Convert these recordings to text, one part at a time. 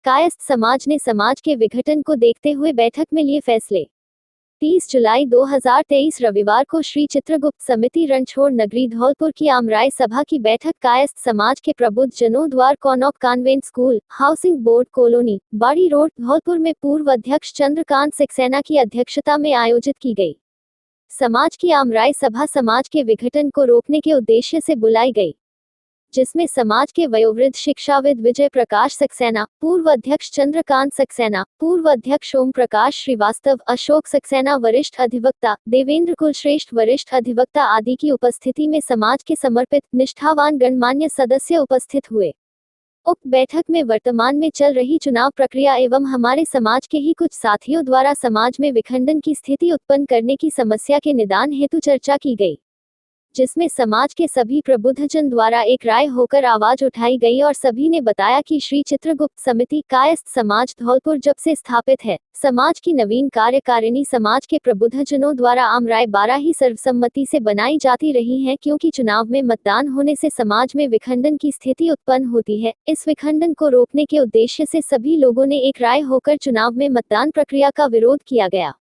कायस्थ समाज ने समाज के विघटन को देखते हुए बैठक में लिए फैसले। 30 जुलाई 2023 रविवार को श्री चित्रगुप्त समिति रणछोड़ नगरी धौलपुर की आमराय सभा की बैठक कायस्थ समाज के प्रबुद्ध जनों द्वारा कॉनॉक convent school, housing board colony, Bari road, Dholpur में पूर्व अध्यक्ष चंद्रकांत सक्सेना की अध्यक्षता में आयोजित की गई। समाज की आमराय सभा समाज के विघटन को रोकने के उद्देश्य से बुलाई गई, जिसमें समाज के वयोवृद्ध शिक्षाविद विजय प्रकाश सक्सेना, पूर्व अध्यक्ष चंद्रकांत सक्सेना, पूर्व अध्यक्ष ओम प्रकाश श्रीवास्तव, अशोक सक्सेना वरिष्ठ अधिवक्ता, देवेंद्र कुलश्रेष्ठ वरिष्ठ अधिवक्ता आदि की उपस्थिति में समाज के समर्पित निष्ठावान गणमान्य सदस्य उपस्थित हुए। उक्त बैठक में वर्तमान में चल रही चुनाव प्रक्रिया एवं हमारे समाज के ही कुछ साथियों द्वारा समाज में विखंडन की स्थिति उत्पन्न करने की समस्या के निदान हेतु चर्चा की गई, जिसमें समाज के सभी प्रबुद्धजन द्वारा एक राय होकर आवाज उठाई गई और सभी ने बताया कि श्री चित्रगुप्त समिति कायस्थ समाज धौलपुर जब से स्थापित है, समाज की नवीन कार्यकारिणी समाज के प्रबुद्धजनों द्वारा आम राय 12 ही सर्वसम्मति से बनाई जाती रही हैं, क्योंकि चुनाव में मतदान होने से समाज में विखंडन की स्थिति उत्पन्न होती है। इस विखंडन को रोकने के उद्देश्य से सभी लोगों ने एक राय होकर चुनाव में मतदान प्रक्रिया का विरोध किया गया।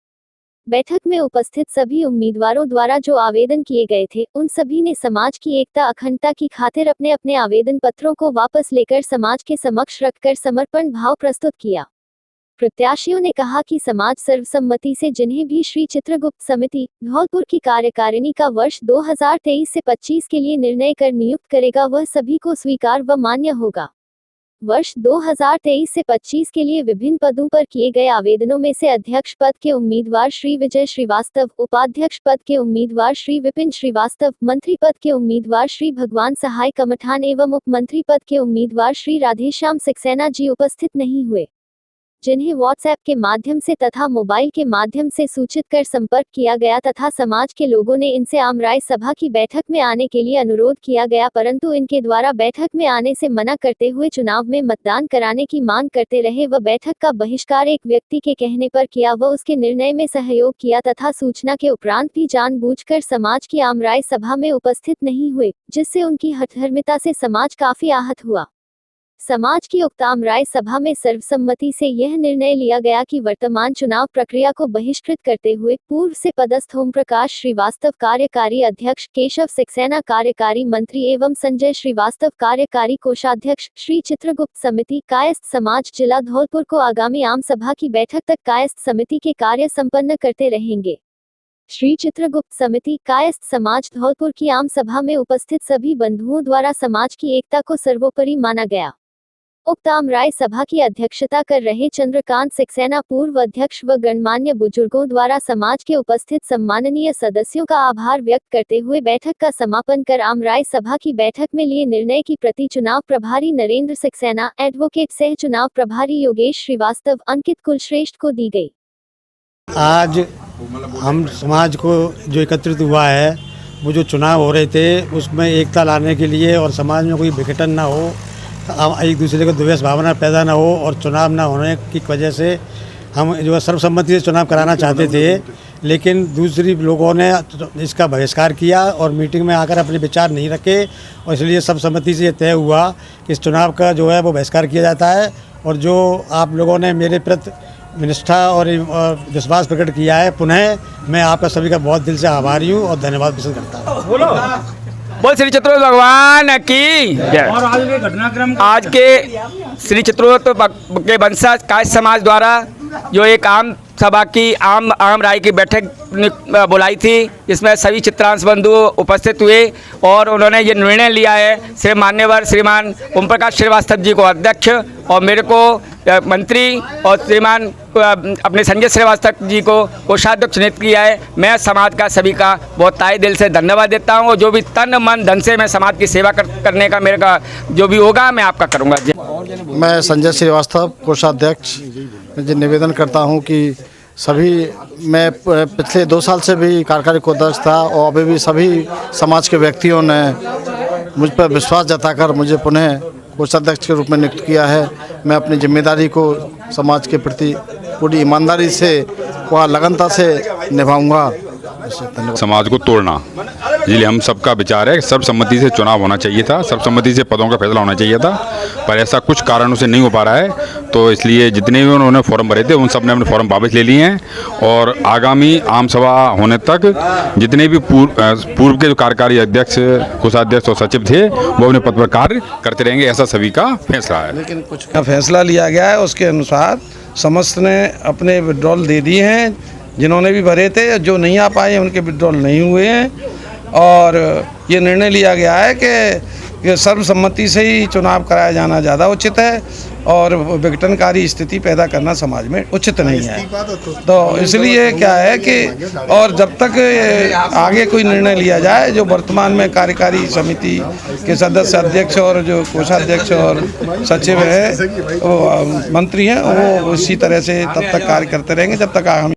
बैठक में उपस्थित सभी उम्मीदवारों द्वारा जो आवेदन किए गए थे, उन सभी ने समाज की एकता अखंडता की खातिर अपने अपने आवेदन पत्रों को वापस लेकर समाज के समक्ष रखकर समर्पण भाव प्रस्तुत किया। प्रत्याशियों ने कहा कि समाज सर्वसम्मति से जिन्हें भी श्री चित्रगुप्त समिति धौलपुर की कार्यकारिणी का वर्ष 2023 से 25 के लिए निर्णय कर नियुक्त करेगा, वह सभी को स्वीकार व मान्य होगा। वर्ष 2023 से 25 के लिए विभिन्न पदों पर किए गए आवेदनों में से अध्यक्ष पद के उम्मीदवार श्री विजय श्रीवास्तव, उपाध्यक्ष पद के उम्मीदवार श्री विपिन श्रीवास्तव, मंत्री पद के उम्मीदवार श्री भगवान सहाय कमठान एवं उप मंत्री पद के उम्मीदवार श्री राधेश्याम सक्सेना जी उपस्थित नहीं हुए, जिन्हें व्हाट्सएप के माध्यम से तथा मोबाइल के माध्यम से सूचित कर संपर्क किया गया तथा समाज के लोगों ने इनसे आमराय सभा की बैठक में आने के लिए अनुरोध किया गया, परंतु इनके द्वारा बैठक में आने से मना करते हुए चुनाव में मतदान कराने की मांग करते रहे व बैठक का बहिष्कार एक व्यक्ति के कहने पर किया व उसके निर्णय में सहयोग किया तथा सूचना के उपरांत भी जानबूझकर समाज की आमराय सभा में उपस्थित नहीं हुए, जिससे उनकी हठधर्मिता से समाज काफी आहत हुआ। समाज की उक्त आमराय सभा में सर्वसम्मति से यह निर्णय लिया गया कि वर्तमान चुनाव प्रक्रिया को बहिष्कृत करते हुए पूर्व से पदस्थ ओम प्रकाश श्रीवास्तव कार्यकारी अध्यक्ष, केशव सक्सेना कार्यकारी मंत्री एवं संजय श्रीवास्तव कार्यकारी कोषाध्यक्ष श्री चित्रगुप्त समिति कायस्थ समाज जिला धौलपुर को आगामी आम सभा की बैठक तक कायस्थ समिति के कार्य संपन्न करते रहेंगे। श्री चित्रगुप्त समिति कायस्थ समाज धौलपुर की आम सभा में उपस्थित सभी बंधुओं द्वारा समाज की एकता को सर्वोपरि माना गया। उक्त आमराय सभा की अध्यक्षता कर रहे चंद्रकांत सक्सेना पूर्व अध्यक्ष व गणमान्य बुजुर्गों द्वारा समाज के उपस्थित सम्माननीय सदस्यों का आभार व्यक्त करते हुए बैठक का समापन कर आमराय सभा की बैठक में लिए निर्णय की प्रति चुनाव प्रभारी नरेंद्र सक्सेना, एडवोकेट सह चुनाव प्रभारी योगेश श्रीवास्तव, अंकित कुलश्रेष्ठ को दी गई। आज हम समाज को जो एकत्रित हुआ है, वो जो चुनाव हो रहे थे उसमें एकता लाने के लिए और समाज में कोई विघटन ना हो, एक दूसरे को द्वेष भावना पैदा ना हो और चुनाव ना होने की वजह से हम जो है सर्वसम्मति से चुनाव कराना चाहते थे, लेकिन दूसरी लोगों ने इसका बहिष्कार किया और मीटिंग में आकर अपने विचार नहीं रखे और इसलिए सर्वसम्मति से तय हुआ कि इस चुनाव का जो है वो बहिष्कार किया जाता है। और जो आप लोगों ने मेरे प्रति निष्ठा और विश्वास प्रकट किया है, पुनः मैं आपका सभी का बहुत दिल से आभारी हूँ और धन्यवाद व्यक्त करता हूँ। बोल श्री चित्रगुप्त भगवान की जय। और आज के घटनाक्रम आज के श्री चित्रगुप्त के वंशज कायस्थ समाज द्वारा जो एक आम सभा की आम राय की बैठक बुलाई थी, इसमें सभी चित्रांश बंधु उपस्थित हुए और उन्होंने ये निर्णय लिया है श्री मान्यवर श्रीमान ओम प्रकाश श्रीवास्तव जी को अध्यक्ष और मेरे को मंत्री और श्रीमान अपने संजय श्रीवास्तव जी को कोषाध्यक्ष नियुक्त किया है। मैं समाज का सभी का बहुत तहे दिल से धन्यवाद देता हूँ और जो भी तन मन धन से मैं समाज की सेवा करने का मेरे का जो भी होगा मैं आपका करूँगा। मैं संजय श्रीवास्तव कोषाध्यक्ष निवेदन करता हूँ कि सभी मैं पिछले 2 साल से भी कार्यकारी कोषाध्यक्ष था और अभी भी सभी समाज के व्यक्तियों ने मुझ पर विश्वास जताकर मुझे पुनः कोषाध्यक्ष के रूप में नियुक्त किया है। मैं अपनी जिम्मेदारी को समाज के प्रति पूरी ईमानदारी से व लगनता से निभाऊंगा। समाज को तोड़ना इसलिए हम सबका विचार है कि सर्वसम्मति से चुनाव होना चाहिए था, सर्वसम्मति से पदों का फैसला होना चाहिए था, पर ऐसा कुछ कारणों से नहीं हो पा रहा है। तो इसलिए जितने भी उन्होंने फॉर्म भरे थे उन सब ने अपने फॉर्म वापस ले लिए हैं और आगामी आम सभा होने तक जितने भी पूर्व के जो कार्यकारी अध्यक्ष, कोषाध्यक्ष और सचिव थे वो अपने पद पर कार्य करते रहेंगे, ऐसा सभी का फैसला है। लेकिन कुछ का फैसला लिया गया है उसके अनुसार समस्त ने अपने विड्रॉल दे दिए हैं। जिन्होंने भी भरे थे, जो नहीं आ पाए उनके विड्रॉल नहीं हुए हैं और ये निर्णय लिया गया है कि सर्वसम्मति से ही चुनाव कराया जाना ज़्यादा उचित है और विघटनकारी स्थिति पैदा करना समाज में उचित नहीं है। तो इसलिए क्या है कि और जब तक आगे कोई निर्णय लिया जाए, जो वर्तमान में कार्यकारी समिति के सदस्य, अध्यक्ष और जो कोषाध्यक्ष और सचिव हैं, मंत्री हैं, वो इसी तरह से तब तक कार्य करते रहेंगे जब तक हम